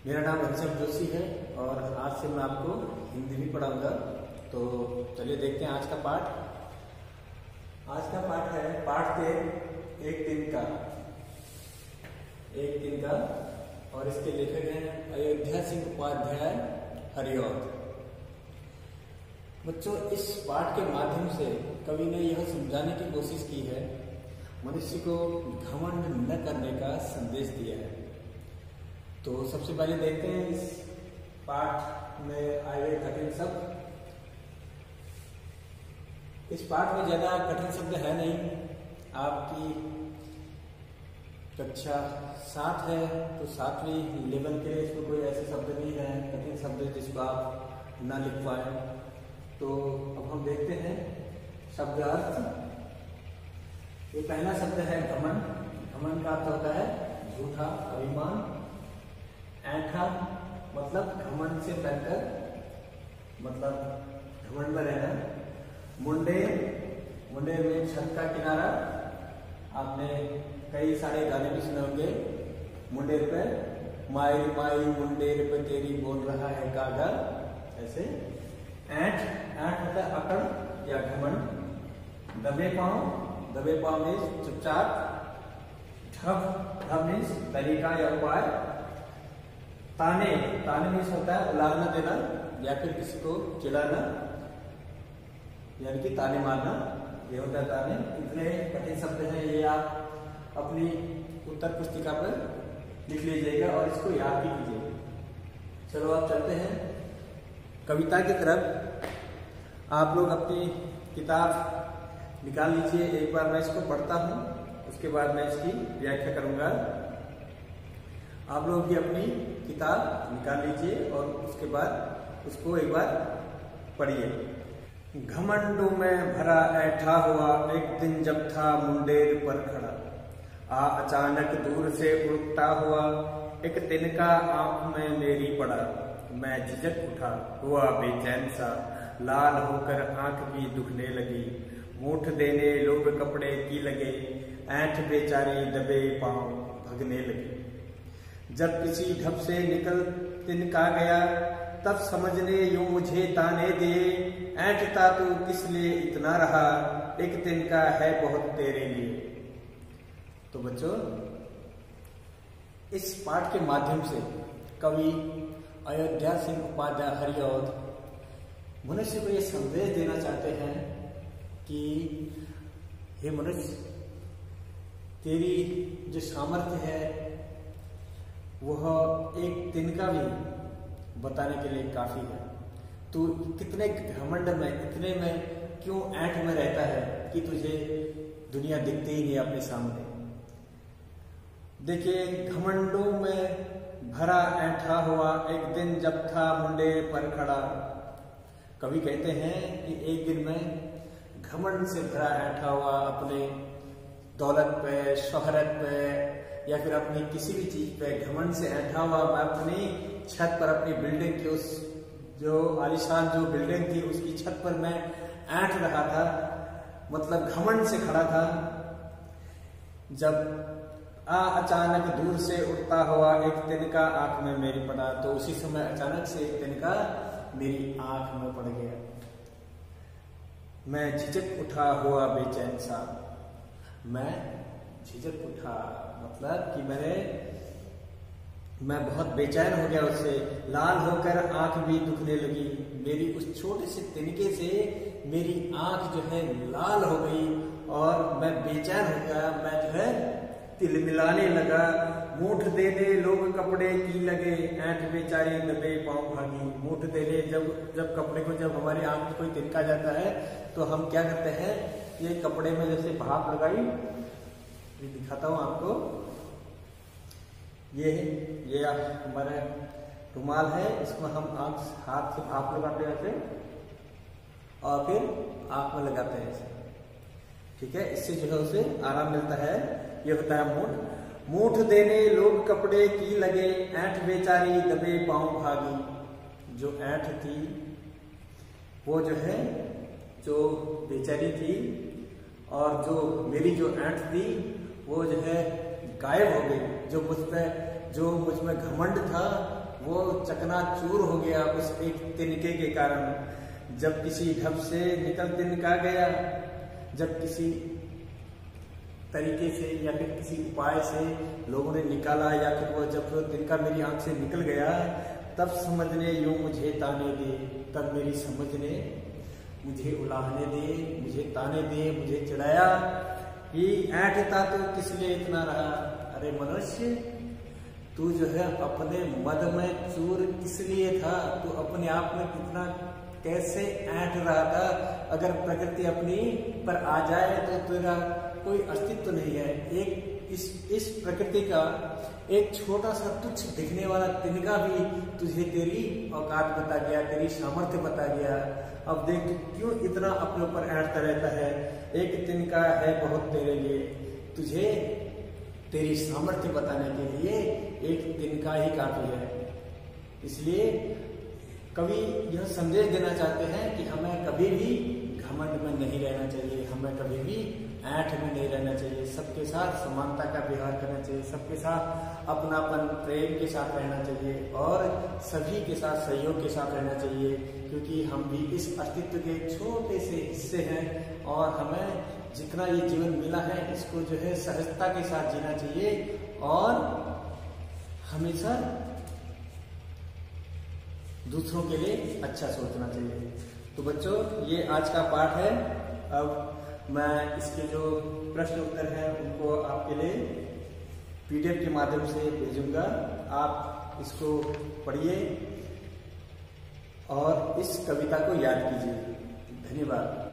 मेरा नाम घनश्याम जोशी है और आज से मैं आपको हिंदी भी पढ़ाऊंगा। तो चलिए देखते हैं आज का पाठ। आज का पाठ है पाठ 3 एक दिन का और इसके लेखक हैं अयोध्या सिंह उपाध्याय हरिऔध। बच्चों, इस पाठ के माध्यम से कवि ने यह समझाने की कोशिश की है, मनुष्य को घमंड न करने का संदेश दिया है। तो सबसे पहले देखते हैं इस पाठ में आए हुए कठिन शब्द। इस पाठ में ज्यादा कठिन शब्द है नहीं। आपकी कक्षा 7 है तो 7वीं लेवल के लिए इसमें कोई ऐसे शब्द नहीं है कठिन शब्द जिसको आप ना लिख पाए। तो अब हम देखते हैं शब्द अर्थ। ये पहला शब्द है घमंड। घमंड का अर्थ होता है झूठा, अभिमान। ऐंठा मतलब घमंड से बढ़कर, मतलब घमंड में रहना। मुंडेर, मुंडेर में छत का किनारा। आपने कई सारे गाने भी सुने होंगे। मुंडेर पे माई माई मुंडेर पे तेरी बोल रहा है कागा, ऐसे। ऐंठ, ऐंठ होता है अकड़ या घमंड। दबे पांव मीन्स चुपचाप। ढब, ढब मीन्स तरीका या उपाय। ताने, ताने मीन्स होता है उलाहना देना या फिर किसी को चिढ़ाना, यानी कि ताने मारना, ये होता है ताने। इतने कठिन शब्द हैं, ये आप अपनी उत्तर पुस्तिका पर लिख लीजिएगा और इसको याद भी कीजिएगा। चलो आप चलते हैं कविता की तरफ। आप लोग अपनी किताब निकाल लीजिए। एक बार मैं इसको पढ़ता हूँ, उसके बाद मैं इसकी व्याख्या करूंगा। आप लोग भी अपनी किताब निकाल लीजिए और उसके बाद उसको एक बार पढ़िए। घमंडों में भरा ऐठा हुआ एक दिन जब था मुंडेर पर खड़ा, अचानक दूर से उड़ता हुआ एक तिनका आंख में मेरी पड़ा। मैं झिझक उठा, हुआ बेचैन सा, लाल होकर आंख भी दुखने लगी। मूठ देने लोग कपड़े की लगे, ऐंठ बेचारी दबे पांव भगने लगी। जब किसी ढब से निकल तिनका गया, तब समझने यूं मुझे ताने दिए। ऐंठता तू किस लिए इतना रहा, एक तिनका है बहुत तेरे लिए। तो बच्चों, इस पाठ के माध्यम से कवि अयोध्या सिंह उपाध्याय हरिऔध मनुष्य को यह संदेश देना चाहते हैं कि हे मनुष्य, तेरी जो सामर्थ्य है वह एक तिनका भी बताने के लिए काफी है। तू कितने घमंड में, इतने में क्यों ऐंठ में रहता है कि तुझे दुनिया दिखती ही नहीं अपने सामने। देखिए, घमंडों में भरा ऐंठा हुआ एक दिन जब था मुंडे पर खड़ा। कवि कहते हैं कि एक दिन में घमंड से भरा ऐंठा हुआ, अपने दौलत पे, शोहरत पे या फिर अपनी किसी भी चीज पे घमंड से ऐंठा हुआ मैं अपनी छत पर, अपनी बिल्डिंग की उस जो आलीशान जो बिल्डिंग थी उसकी छत पर मैं ऐंठ रहा था, मतलब घमंड से खड़ा था। जब अचानक दूर से उड़ता हुआ एक तिनका आंख में मेरी पड़ा, तो उसी समय अचानक से एक तिनका मेरी आंख में पड़ गया। मैं झिझक उठा, हुआ बेचैन सा। मैं झिझक उठा मतलब कि मैं बहुत बेचैन हो गया उससे। लाल होकर आंख भी दुखने लगी। मेरी उस छोटे से तिनके से मेरी आंख जो है लाल हो गई और मैं बेचैन हो गया। मैं जो है तिलमिलाने लगा। मूठ देने लोग कपड़े की लगे, ऐंठ बेचारी दबे पांव भागी। मूठ देने, जब कपड़े को, जब हमारी आंख में कोई तिनका जाता है तो हम क्या करते हैं, ये कपड़े में जैसे भाप लगाई, ये दिखाता हूं आपको। ये हमारा रुमाल है, इसमें हम हाथ से भाप लगाते हैं ऐसे और फिर आंख में लगाते हैं ऐसे। ठीक है, इससे जो है उसे आराम मिलता है। ये होता है मूठ। मूठ देने लोग कपड़े की लगे, ऐंठ बेचारी दबे पांव भागी। जो ऐंठ थी वो जो है, जो बेचारी थी और जो मेरी जो ऐंठ थी वो जो है गायब हो गई। जो मुझ में घमंड था वो चकनाचूर हो गया उस एक तिनके के कारण। जब किसी ढब से निकल तिनका गया, जब किसी तरीके से या फिर किसी उपाय से लोगों ने निकाला, या फिर वो जब वो तिनका मेरी आंख से निकल गया, तब समझने यूं मुझे ताने दे, तब मेरी समझ ने मुझे उलाहने दे, मुझे ताने दे, मुझे चिढ़ाया कि ऐंठता तो किस लिए इतना रहा। अरे मनुष्य, तू जो है अपने मद में चूर किस लिए था? तू अपने आप में कितना कैसे ऐंठ रहा था? अगर प्रकृति अपनी पर आ जाए तो तेरा कोई अस्तित्व नहीं है। एक इस प्रकृति का एक छोटा सा तुच्छ दिखने वाला तिनका भी तुझे तेरी औकात बता गया, तेरी सामर्थ्य बता गया। अब देख क्यों इतना अपने ऊपर ऐंठता रहता है। एक तिनका है बहुत तेरे लिए, तुझे तेरी सामर्थ्य बताने के लिए एक तिनका ही काफी है। इसलिए कवि यह संदेश देना चाहते हैं कि हमें कभी भी घमंड में नहीं रहना चाहिए, हमें कभी भी ऐंठ में नहीं रहना चाहिए। सबके साथ समानता का व्यवहार करना चाहिए, सबके साथ अपनापन प्रेम के साथ रहना चाहिए और सभी के साथ सहयोग के साथ रहना चाहिए, क्योंकि हम भी इस अस्तित्व के छोटे से हिस्से हैं और हमें जितना ये जीवन मिला है इसको जो है सहजता के साथ जीना चाहिए और हमेशा दूसरों के लिए अच्छा सोचना चाहिए। तो बच्चों, ये आज का पाठ है। अब मैं इसके जो प्रश्न उत्तर हैं उनको आपके लिए PDF के माध्यम से भेजूंगा। आप इसको पढ़िए और इस कविता को याद कीजिए। धन्यवाद।